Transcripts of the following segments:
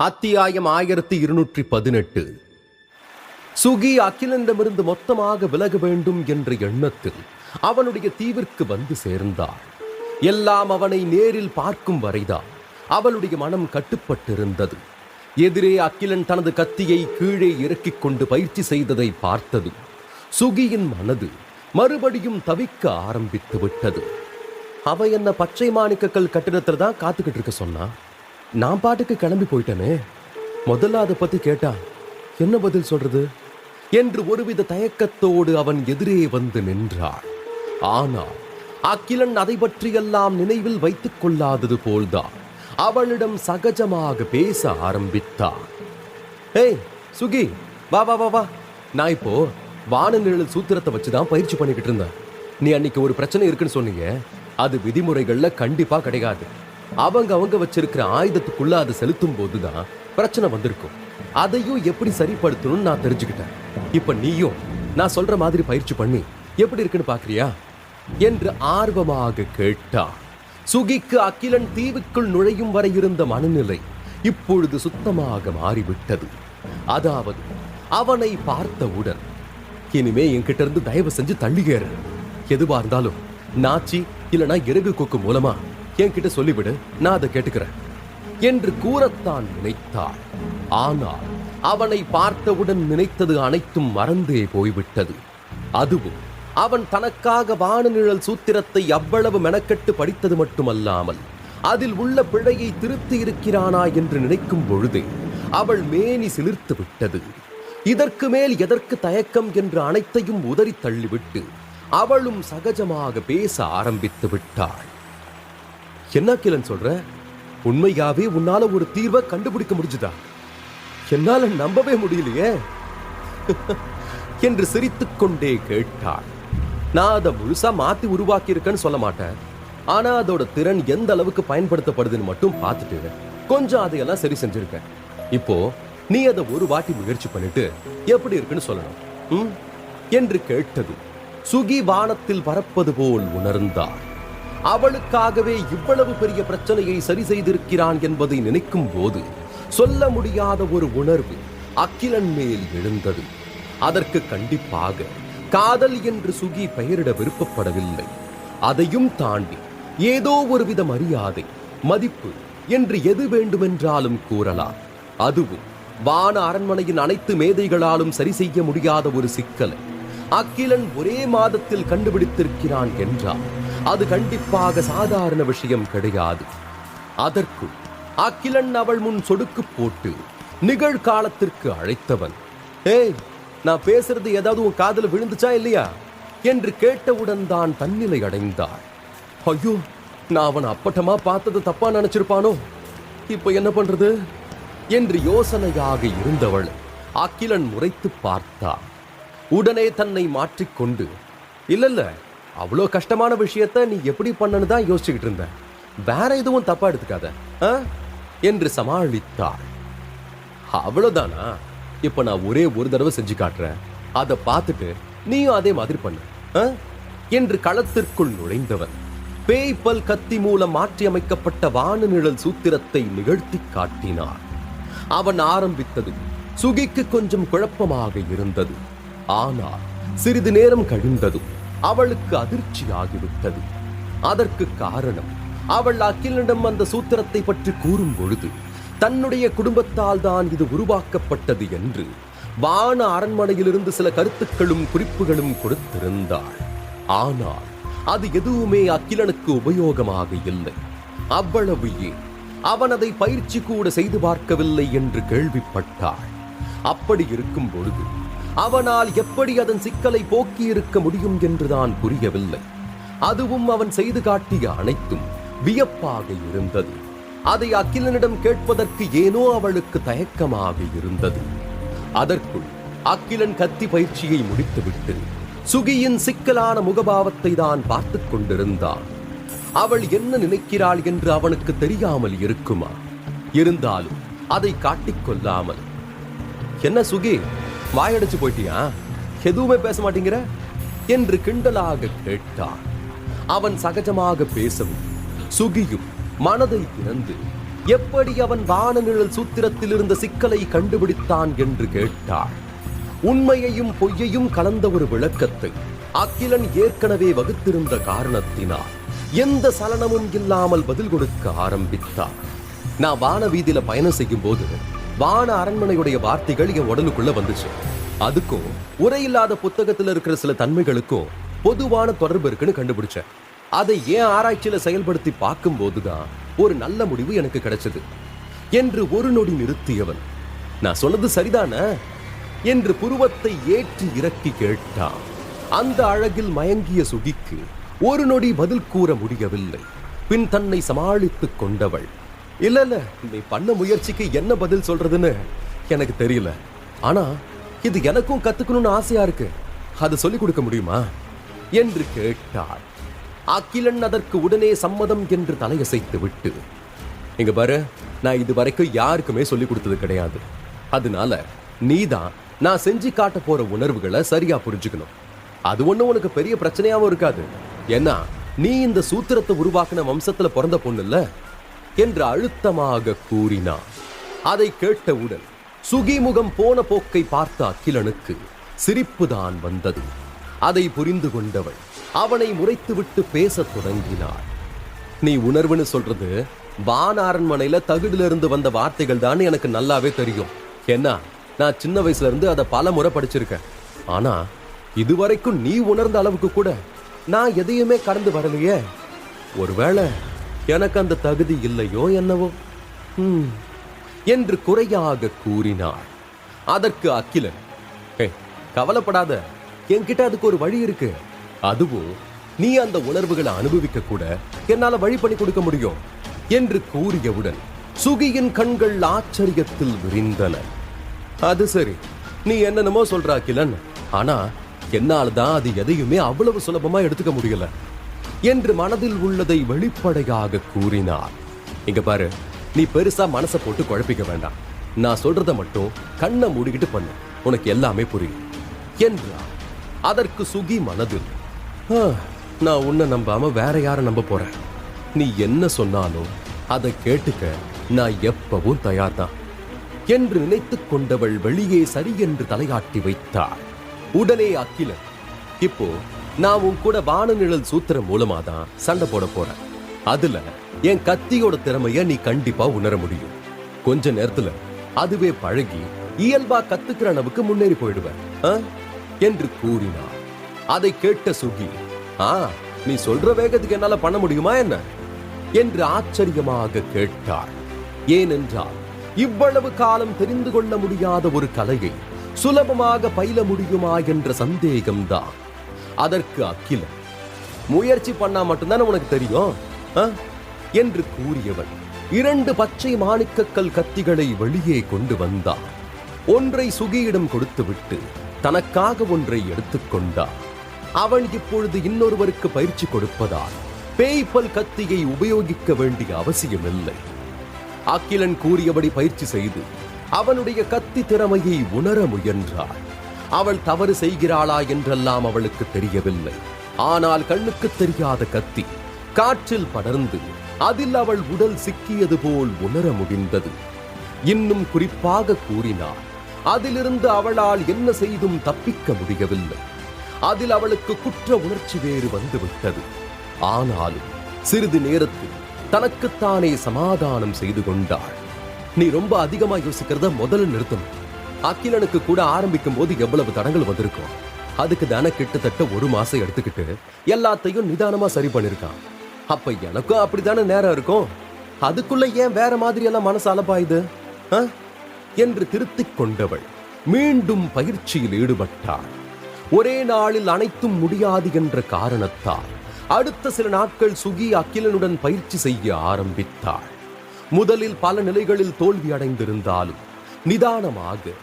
அத்தியாயம் 1218. சுகி அகிலனிடமிருந்து மொத்தமாக விலக வேண்டும் என்ற எண்ணத்தில் அவனுடைய தீவிற்கு வந்து சேர்ந்தாள். எல்லாம் அவனை நேரில் பார்க்கும் வரைதான் அவளுடைய மனம் கட்டுப்பட்டிருந்தது. எதிரே அகிலன் தனது கத்தியை கீழே இறக்கிக் கொண்டு பயிற்சி செய்ததை பார்த்தது சுகியின் மனது மறுபடியும் தவிக்க ஆரம்பித்து விட்டது. அவ என்ன பச்சை மாணிக்கக்கல் கட்டிடத்துல தான் காத்துக்கிட்டு இருக்க சொன்னா, நான் பாட்டுக்கு கிளம்பி போயிட்டனே. முதல்ல அதை பத்தி கேட்டா என்ன பதில் சொல்றது என்று ஒருவித தயக்கத்தோடு அவன் எதிரே வந்து நின்றாள். ஆனால் அகிலன் அதை பற்றியெல்லாம் நினைவில் வைத்துக் கொள்ளாதது போல்தான் அவளிடம் சகஜமாக பேச ஆரம்பித்தான். ஏய் சுகி, வா வா வா வா, நான் இப்போ வானநிழல் சூத்திரத்தை வச்சுதான் பயிற்சி பண்ணிக்கிட்டு இருந்தேன். நீ அன்னைக்கு ஒரு பிரச்சனை இருக்குன்னு சொன்னீங்க, அது விதிமுறைகள்ல கண்டிப்பா கிடையாது. அவங்க வச்சிருக்கிற ஆயுதத்துக்குள்ள அதை செலுத்தும் போதுதான் பிரச்சனை வந்திருக்கும். அதையும் எப்படி சரிப்படுத்தணும்னு நான் தெரிஞ்சுக்கிட்டேன். இப்ப நீயும் நான் சொல்ற மாதிரி பயிற்சி பண்ணி எப்படி இருக்குன்னு பாக்குறியா என்று ஆர்வமாக கேட்டான். சுகிக்கு அகிலன் தீவுக்குள் நுழையும் வரை இருந்த மனநிலை இப்பொழுது சுத்தமாக மாறிவிட்டது. அதாவது அவனை பார்த்தவுடன், இனிமே என்கிட்ட இருந்து தயவு செஞ்சு தள்ளிகேற, எதுவா இருந்தாலும் நாச்சி இல்லனா இறகு கொக்கு மூலமா என்கிட்ட சொல்லிவிடு, நான் அதை கேட்டுக்கிறேன் என்று கூறத்தான் நினைத்தாள். ஆனால் அவனை பார்த்தவுடன் நினைத்தது அனைத்தும் மறந்தே போய்விட்டது. அதுவும் அவன் தனக்காக வானநிழல் சூத்திரத்தை அவ்வளவு மெனக்கெட்டு படித்தது மட்டுமல்லாமல் அதில் உள்ள பிழையை திருத்தி இருக்கிறானா என்று நினைக்கும் பொழுதே அவள் மேனி சிலிர்த்து விட்டது. இதற்கு மேல் எதற்கு தயக்கம் என்று அனைத்தையும் உதறி தள்ளிவிட்டு அவளும் சகஜமாக பேச ஆரம்பித்து விட்டாள். என்ன கிலன் சொல்ற? உண்மையாவே உன்னால ஒரு தீர்வை கண்டுபிடிக்க முடிஞ்சுதா? என்னால நம்பவே முடியலையே என்று சிரித்துக் கொண்டே கேட்டாள். நான் அதை முழுசா மாத்தி உருவாக்கி இருக்கேன்னு சொல்ல மாட்டேன். ஆனா அதோட திறன் எந்த அளவுக்கு பயன்படுத்தப்படுதுன்னு மட்டும் பார்த்துட்டு கொஞ்சம் அதையெல்லாம் சரி செஞ்சிருக்கேன். இப்போ நீ அதை ஒரு வாட்டி முயற்சி பண்ணிட்டு எப்படி இருக்குன்னு சொல்லணும் என்று கேட்டது சுகி வானத்தில் பறப்பது போல் உணர்ந்தாள். அவளுக்காகவே இவ்வளவு பெரிய பிரச்சனையை சரி செய்திருக்கிறான் என்பதை நினைக்கும் போது சொல்ல முடியாத ஒரு உணர்வு அகிலன் மேல் எழுந்தது. அதற்கு கண்டிப்பாக காதல் என்று சுகி பெயரிட விருப்பப்படவில்லை. அதையும் தாண்டி ஏதோ ஒருவித மரியாதை, மதிப்பு என்று எது வேண்டுமென்றாலும் கூறலாம். அதுவும் வான அரண்மனையின் அனைத்து மேதைகளாலும் சரி செய்ய முடியாத ஒரு சிக்கலை அகிலன் ஒரே மாதத்தில் கண்டுபிடித்திருக்கிறான் என்றால் அது கண்டிப்பாக சாதாரண விஷயம் கிடையாது. அதற்கு அகிலன் அவள் முன் சொடுக்கு போட்டு நிகழ்காலத்திற்கு அழைத்தவன், ஏய், நான் பேசுறது ஏதாவது உன் காதுல விழுந்துச்சா இல்லையா என்று கேட்டவுடன் தான் தன்னிலை அடைந்தாள். ஐயோ, நான் அவன் அப்பட்டமா பார்த்தது தப்பா நினைச்சிருப்பானோ, இப்ப என்ன பண்றது என்று யோசனையாக இருந்தவள் அகிலன் முறைத்து பார்த்தாள். உடனே தன்னை மாற்றிக்கொண்டு, இல்ல அவ்வளோ கஷ்டமான விஷயத்த நீ எப்படி பண்ணனு தான் யோசிச்சுக்கிட்டு இருந்த, வேற எதுவும் தப்பா எடுத்துக்காத என்று சமாளித்தாள். அவ்வளவுதானா? இப்ப நான் ஒரே ஒரு தடவை செஞ்சு காட்டுறேன், அதை பார்த்துட்டு நீயும் அதே மாதிரி பண்ணு என்று களத்திற்குள் நுழைந்தவன் பேய்பல் கத்தி மூலம் மாற்றி அமைக்கப்பட்ட வானநிழல் சூத்திரத்தை நிகழ்த்தி காட்டினார். அவன் ஆரம்பித்தது சுகிக்கு கொஞ்சம் குழப்பமாக இருந்தது. ஆனால் சிறிது நேரம் கழிந்ததும் அவளுக்கு அதிர்ச்சியாகிவிட்டது. அதற்கு காரணம், அவள் அகிலனிடம் அந்த சூத்திரத்தை பற்றி கூறும் பொழுது தன்னுடைய குடும்பத்தால் தான் இது உருவாக்கப்பட்டது என்று வான அரண்மனையிலிருந்து சில கருத்துக்களும் குறிப்புகளும் கொடுத்திருந்தாள். ஆனால் அது எதுவுமே அகிலனுக்கு உபயோகமாக இல்லை. அவ்வளவு ஏன், அவன் அதை பயிற்சி கூட செய்து பார்க்கவில்லை என்று கேள்விப்பட்டாள். அப்படி இருக்கும் பொழுது அவனால் எப்படி அதன் சிக்கலை போக்கி இருக்க முடியும் என்றுதான் புரியவில்லை. அதுவும் அவன் செய்து காட்டிய அனைத்தும் வியப்பாக இருந்தது. அதை அகிலனிடம் கேட்பதற்கு ஏனோ அவளுக்கு தயக்கமாக இருந்தது. அதற்குள் அகிலன் கத்தி பயிற்சியை முடித்துவிட்டு சுகியின் சிக்கலான முகபாவத்தை தான் பார்த்து கொண்டிருந்தான். அவள் என்ன நினைக்கிறாள் என்று அவனுக்கு தெரியாமல் இருக்குமா? இருந்தாலும் அதை காட்டிக்கொள்ளாமல், என்ன சுகி, வாயடைச்சு போயிட்டியா, எதுவுமே பேச மாட்டேங்கிற என்று கிண்டலாக கேட்டான். அவன் சகஜமாக பேசவும் சுகியும் மனதை திறந்து எப்படி அவன் வானநிழல் சூத்திரத்தில் இருந்த சிக்கலை கண்டுபிடித்தான் என்று கேட்டாள். உண்மையையும் பொய்யையும் கலந்த ஒரு விளக்கத்தை அகிலன் ஏற்கனவே வகுத்திருந்த காரணத்தினால் எந்த சலனமும் இல்லாமல் பதில் கொடுக்க ஆரம்பித்தார். நான் வான வீதியில பயணம் செய்யும் போது வான அரண்மனையுடைய வார்த்தைகள் என் உடலுக்குள்ள வந்துச்சு. அதுக்கும் உரையில்லாத புத்தகத்தில் இருக்கிற சில தன்மைகளுக்கும் பொதுவான தொடர்பு இருக்குன்னு கண்டுபிடிச்சேன். அதை ஏன் ஆராய்ச்சியில செயல்படுத்தி பார்க்கும் போதுதான் ஒரு நல்ல முடிவு எனக்கு கிடைச்சது என்று ஒரு நொடி நிறுத்தியவன், நான் சொன்னது சரிதானே என்று புருவத்தை ஏற்றி இறக்கி கேட்டான். அந்த அழகில் மயங்கிய சுகிக்கு ஒரு நொடி பதில் கூற முடியவில்லை. பின் தன்னை சமாளித்துக் கொண்டவள், இல்ல நீ பண்ண முயற்சிக்கு என்ன பதில் சொல்றதுன்னு எனக்கு தெரியல. ஆனா இது எனக்கும் கத்துக்கணும்னு ஆசையா இருக்கு. அது சொல்லிக் கொடுக்க முடியுமா என்று கேட்டாள். அகிலன் அதற்கு உடனே சம்மதம் என்று தலையசைத்து விட்டு, இங்க பாரு, நான் இதுவரைக்கும் யாருக்குமே சொல்லி கொடுத்தது கிடையாது. அதனால நீதான் நான் செஞ்சு காட்ட போற உணர்வுகளை சரியா புரிஞ்சுக்கணும். அது ஒண்ணும் உனக்கு பெரிய பிரச்சனையாவும் இருக்காது. ஏன்னா நீ இந்த சூத்திரத்தை உருவாக்கின வம்சத்துல பிறந்த பொண்ணு இல்ல என்று அழுத்தமாக கூறினான். அதை கேட்டவுடன் சுகிமுகம் போன போக்கை பார்த்த அகிலனுக்கு சிரிப்புதான் வந்தது. அதை புரிந்து கொண்டவள் அவனை முறைத்துவிட்டு பேசத் தொடங்கினாள். நீ உணர்வுன்னு சொல்றது வான அரண்மனையில தகுடுல இருந்து வந்த வார்த்தைகள் தான் எனக்கு நல்லாவே தெரியும். ஏன்னா நான் சின்ன வயசுல இருந்து அதை பல முறை படிச்சிருக்கேன். ஆனா இதுவரைக்கும் நீ உணர்ந்த அளவுக்கு கூட நான் எதையுமே கடந்து வரலையே. ஒருவேளை எனக்கு அந்த தகுதி இல்லையோ என்னவோ என்று குறையாக கூறினாள். அதற்கு அகிலன், கவலைப்படாத, என்கிட்ட அதுக்கு ஒரு வழி இருக்கு. அதுவும் நீ அந்த உணர்வுகளை அனுபவிக்க கூட என்னால வழி பண்ணி கொடுக்க முடியும் என்று கூறியவுடன் சுகியின் கண்கள் ஆச்சரியத்தில் விரிந்தன. அது சரி, நீ என்னென்னமோ சொல்ற அகிலன், ஆனா என்னால்தான் அது எதையுமே அவ்வளவு சுலபமா எடுத்துக்க முடியல என்று மனதில் உள்ளதை வெளிப்படையாக கூறினார். இங்க பாரு, நீ பெருசா மனசை போட்டு குழப்பிக்க வேண்டாம். நான் சொல்றத மட்டும் கண்ணை மூடிக்கிட்டு பண்ணு, உனக்கு எல்லாமே புரியும் என்றார். அதற்கு சுகி மனதில், நான் உன்னை நம்பாம வேற யாரை நம்ப போறேன்? நீ என்ன சொன்னாலும் அதை கேட்டுக்க நான் எப்பவும் தயார்தான் என்று நினைத்துக் கொண்டவள் வெளியே சரி என்று தலையாட்டி வைத்தாள். உடனே அகிலன், இப்போ நான் உன் கூட வானநிழல் சூத்திரம் மூலமாதான் சண்டை போட போறேன். அதுல என் கத்தியோட திறமைய நீ கண்டிப்பா உணர முடியும். கொஞ்ச நேரத்துல அதுவே பழகி இயல்பா கத்துக்கிற அளவுக்கு முன்னேறி போயிடுவேன் என்று கூறினார். அதை கேட்ட சுகி, நீ சொல்ற வேகத்துக்கு என்னால பண்ண முடியுமா என்ன என்று ஆச்சரியமாக கேட்டார். ஏனென்றால் இவ்வளவு காலம் தெரிந்து கொள்ள முடியாத ஒரு கலையை சுலபமாக பயில முடியுமா என்ற சந்தேகம்தான். அதற்கு அகிலன், முயற்சி பண்ணா மட்டும்தானே உனக்கு தெரியும் என்று கூறியவன் 2 பச்சை மாணிக்கக்கல் கத்திகளை வெளியே கொண்டு வந்தான். ஒன்றை சுகியிடம் கொடுத்துவிட்டு தனக்காக ஒன்றை எடுத்துக்கொண்டான். அவன் இப்பொழுது இன்னொருவருக்கு பயிற்சி கொடுப்பதால் பேய்பல் கத்தியை உபயோகிக்க வேண்டிய அவசியமில்லை. அகிலன் கூறியபடி பயிற்சி செய்து அவனுடைய கத்தி திறமையை உணர முயன்றாள். அவள் தவறு செய்கிறாளா என்றெல்லாம் அவளுக்கு தெரியவில்லை. ஆனால் கண்ணுக்கு தெரியாத கத்தி காற்றில் படர்ந்து அதில் அவள் உடல் சிக்கியது போல் உணர முடிந்தது. இன்னும் குறிப்பாக கூறினாள், அதிலிருந்து அவளால் என்ன செய்தும் தப்பிக்க முடியவில்லை. அதில் அவளுக்கு குற்ற உணர்ச்சி வேறு வந்துவிட்டது. ஆனாலும் சிறிது நேரத்தில் தனக்குத்தானே சமாதானம் செய்து கொண்டாள். நீ ரொம்ப அதிகமா யோசிக்கிறத முதல்ல நிறுத்தணும். அகிலனுக்கு கூட ஆரம்பிக்கும் போது எவ்வளவு தடங்கள் வந்திருக்கும். அதுக்கு தானே கிட்டத்தட்ட 1 மாசம் எடுத்துக்கிட்டு எல்லாத்தையும் நிதானமா சரி பண்ணிருக்கான். அப்ப எனக்கும் அப்படித்தானே நேரம் இருக்கும். அதுக்குள்ள ஏன் வேற மாதிரி எல்லாம் மனசு அலப்பாயுது என்று திருத்திக் கொண்டவள் மீண்டும் பயிற்சியில் ஈடுபட்டாள். ஒரே நாளில் அனைத்தும் முடியாது என்ற காரணத்தால் அடுத்த சில நாட்கள் சுகி அகிலனுடன் பயிற்சி செய்ய ஆரம்பித்தாள். முதலில் பல நிலைகளில் தோல்வி அடைந்திருந்தாலும் நிதானமாக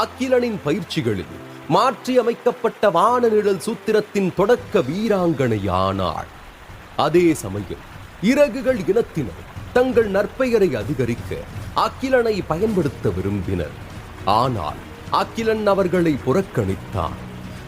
அகிலனின் பயிற்சிகளில் மாற்றி அமைக்கப்பட்ட வானநிழல் சூத்திரத்தின் தொடக்க வீராங்கனையானாள். அதே சமயம் இறகுகள் இனத்தினர் தங்கள் நற்பெயரை அதிகரிக்க அகிலனை பயன்படுத்த விரும்பினர். ஆனால் அகிலன் அவர்களை புறக்கணித்தான்.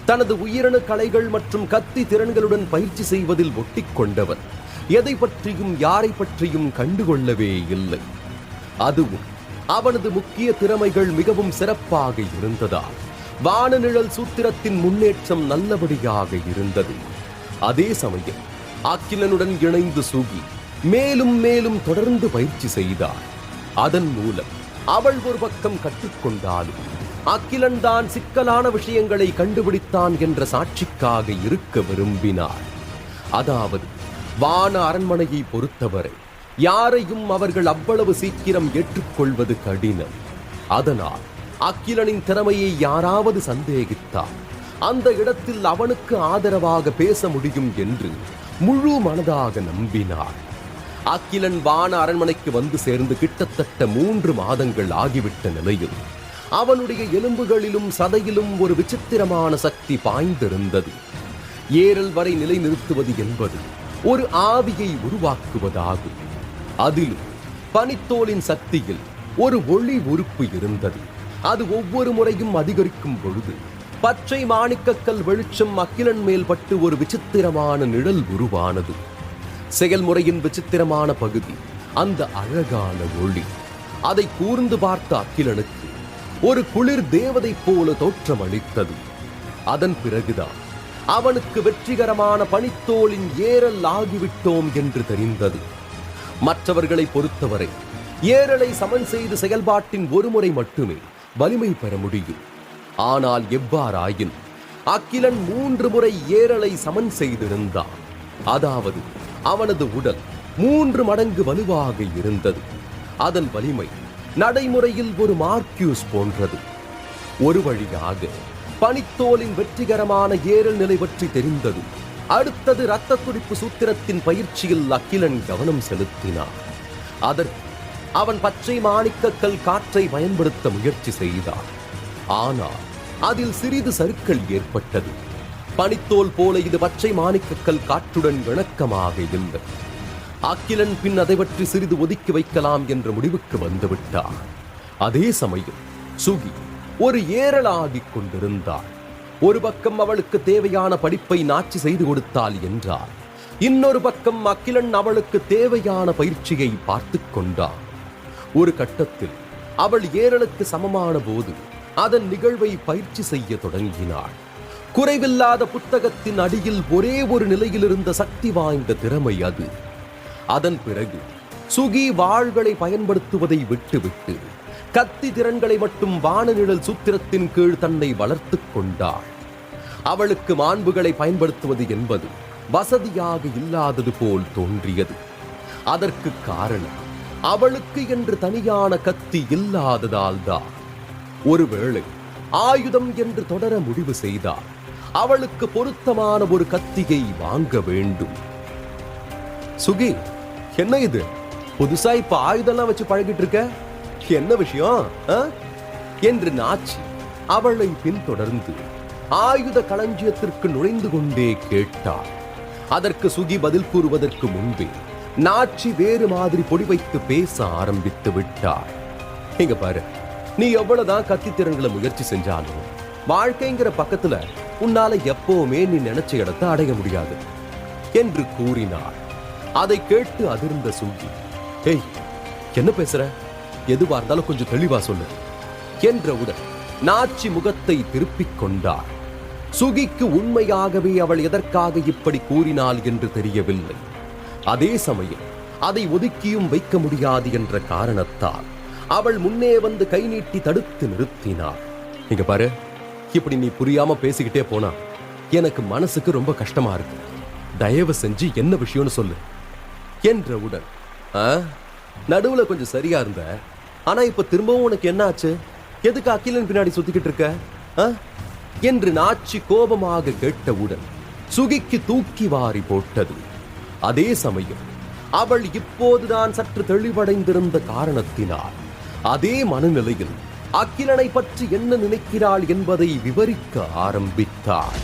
தனது உயிரணு கலைகள் மற்றும் கத்தி திறன்களுடன் பயிற்சி செய்வதில் ஒட்டிக்கொண்டவன் எதை பற்றியும் யாரை பற்றியும் கண்டுகொள்ளவே இல்லை. அதுவும் அவனது முக்கிய திறமைகள் மிகவும் சிறப்பாக இருந்ததால் வானநிழல் சூத்திரத்தின் முன்னேற்றம் நல்லபடியாக இருந்தது. அதே சமயம் அகிலனுடன் இணைந்து சுகி மேலும் மேலும் தொடர்ந்து பயிற்சி செய்தார். அதன் மூலம் அவள் ஒரு பக்கம் கற்றுக்கொண்டாலும் அகிலன் தான் சிக்கலான விஷயங்களை கண்டுபிடித்தான் என்ற சாட்சிக்காக இருக்க விரும்பினார். அதாவது வான அரண்மனையை பொறுத்தவரை யாரையும் அவர்கள் அவ்வளவு சீக்கிரம் ஏற்றுக்கொள்வது கடினம். அதனால் அகிலனின் திறமையை யாராவது சந்தேகித்தால் அந்த இடத்தில் அவனுக்கு ஆதரவாக பேச முடியும் என்று முழு மனதாக நம்பினார். அகிலன் வான அரண்மனைக்கு வந்து சேர்ந்து கிட்டத்தட்ட 3 மாதங்கள் ஆகிவிட்ட நிலையில் அவனுடைய எலும்புகளிலும் சதையிலும் ஒரு விசித்திரமான சக்தி பாய்ந்திருந்தது. ஏறல் வரை நிலைநிறுத்துவது என்பது ஒரு ஆவியை உருவாக்குவதாகும். அதிலும் பனித்தோலின் சக்தியில் ஒரு ஒளி உறுப்பு இருந்தது. அது ஒவ்வொரு முறையும் அதிகரிக்கும் பொழுது பச்சை மாணிக்கக்கல் வெளிச்சம் அகிலன் மேல் பட்டு ஒரு விசித்திரமான நிழல் உருவானது. செயல்முறையின் விசித்திரமான பகுதி அந்த அழகான ஒளி. அதை கூர்ந்து பார்த்த அகிலனுக்கு ஒரு குளிர் தேவதை போல தோற்றமளித்தது. அதன் பிறகுதான் அவனுக்கு வெற்றிகரமான பனித்தோலின் ஏறல் ஆகிவிட்டோம் என்று தெரிந்தது. மற்றவர்களை பொறுத்தவரை ஏறலை சமன் செய்து செயல்பாட்டின் ஒரு முறை மட்டுமே வலிமை பெற முடியும். ஆனால் எவ்வாறாயின் அகிலன் 3 முறை ஏறலை சமன் செய்திருந்தான். அதாவது அவனது உடல் 3 மடங்கு வலுவாக இருந்தது. அதன் வலிமை நடைமுறையில் ஒரு மார்க்யூஸ் போன்றது. ஒரு வழியாக பனித்தோலின் வெற்றிகரமான ஏறல் நிலை பற்றி தெரிந்தது. அடுத்தது இரத்த துடிப்பு சூத்திரத்தின் பயிற்சியில் அகிலன் கவனம் செலுத்தினார். அதற்கு அவன் பச்சை மாணிக்கக்கல் காற்றை பயன்படுத்த முயற்சி செய்தான். ஆனால் அதில் சிறிது சறுக்கல் ஏற்பட்டது. பனித்தோல் போல இது பச்சை மாணிக்கக்கல் காற்றுடன் இணக்கமாக இல்லை. அகிலன் பின் அதை பற்றி சிறிது ஒதுக்கி வைக்கலாம் என்ற முடிவுக்கு வந்துவிட்டார். அதே சமயம் சுகி ஒரு ஏறலாகிக் கொண்டிருந்தாள். ஒரு பக்கம் அவளுக்கு தேவையான படிப்பை நாச்சி செய்து கொடுத்தாள் என்றார், இன்னொரு பக்கம் அகிலன் அவளுக்கு தேவையான பயிற்சியை பார்த்து கொண்டாள். ஒரு கட்டத்தில் அவள் ஏறலுக்கு சமமான போது அதன் நிகழ்வை பயிற்சி செய்ய தொடங்கினாள். குறைவில்லாத புத்தகத்தின் அடியில் ஒரே ஒரு நிலையில் இருந்த சக்தி வாய்ந்த திறமை அது. அதன் பிறகு சுகி வாள்களை பயன்படுத்துவதை விட்டுவிட்டு கத்தி திறன்களை மட்டும் வானநிழல் சூத்திரத்தின் கீழ் தன்னை வளர்த்துக் கொண்டாள். அவளுக்கு மாண்புகளை பயன்படுத்துவது என்பது வசதியாக இல்லாதது போல் தோன்றியது. அதற்கு காரணம் அவளுக்கு என்று தனியான கத்தி இல்லாததால் தான். ஒருவேளை ஆயுதம் என்று தொடர முடிவு செய்தால் அவளுக்கு பொருத்தமான ஒரு கத்தியை வாங்க வேண்டும். சுகி, என்ன இது புதுசா இப்ப ஆயுதம்லாம் வச்சு பழகிட்டு இருக்க? என்ன விஷயம் என்று நாச்சி அவளை பின்தொடர்ந்து ஆயுத களஞ்சியத்திற்கு நுழைந்து கொண்டே கேட்டாள். அதற்கு சுகி பதில் கூறுவதற்கு முன்பே நாச்சி வேறு மாதிரி பொடி வைத்து பேச ஆரம்பித்து விட்டாள். இங்க பாரு, நீ எவ்வளவுதான் கத்தி திறன்களை முயற்சி செஞ்சாலும் வாழ்க்கைங்கிற பக்கத்துல உன்னால எப்பவுமே நீ நினைச்ச இடத்தை அடைய முடியாது என்று கூறினாள். அதை கேட்டு அதிர்ந்த சுகி, ஏய் என்ன பேசுற? எதுவா இருந்தாலும் கொஞ்சம் தெளிவா சொல்லு என்றவுடன் நாச்சி முகத்தை திருப்பிக் கொண்டாள். சுகிக்கு உண்மையாகவே அவள் எதற்காக இப்படி கூறினாள் என்று தெரியவில்லை. அதே சமயம் அதை ஒதுக்கியும் வைக்க முடியாது என்ற காரணத்தால் அவள் முன்னே வந்து கை நீட்டி தடுத்து நிறுத்தினாள். இங்க பாரு, இப்படி நீ புரியாம பேசிக்கிட்டே போனா எனக்கு மனசுக்கு ரொம்ப கஷ்டமா இருக்கு. தயவு செஞ்சு என்ன விஷயம்னு சொல்லு என்றவுடன், நடுவுல கொஞ்சம் சரியா இருந்த, ஆனா இப்ப திரும்பவும் உனக்கு என்ன ஆச்சு? எதுக்கு அகிலன் பின்னாடி சுத்திக்கிட்டு இருக்க என்று நாச்சி கோபமாக கேட்டவுடன் சுகிக்கு தூக்கி வாரி போட்டது. அதே சமயம் அவள் இப்போதுதான் சற்று தெளிவடைந்திருந்த காரணத்தினால் அதே மனநிலையில் அகிலனை பற்றி என்ன நினைக்கிறாள் என்பதை விவரிக்க ஆரம்பித்தாள்.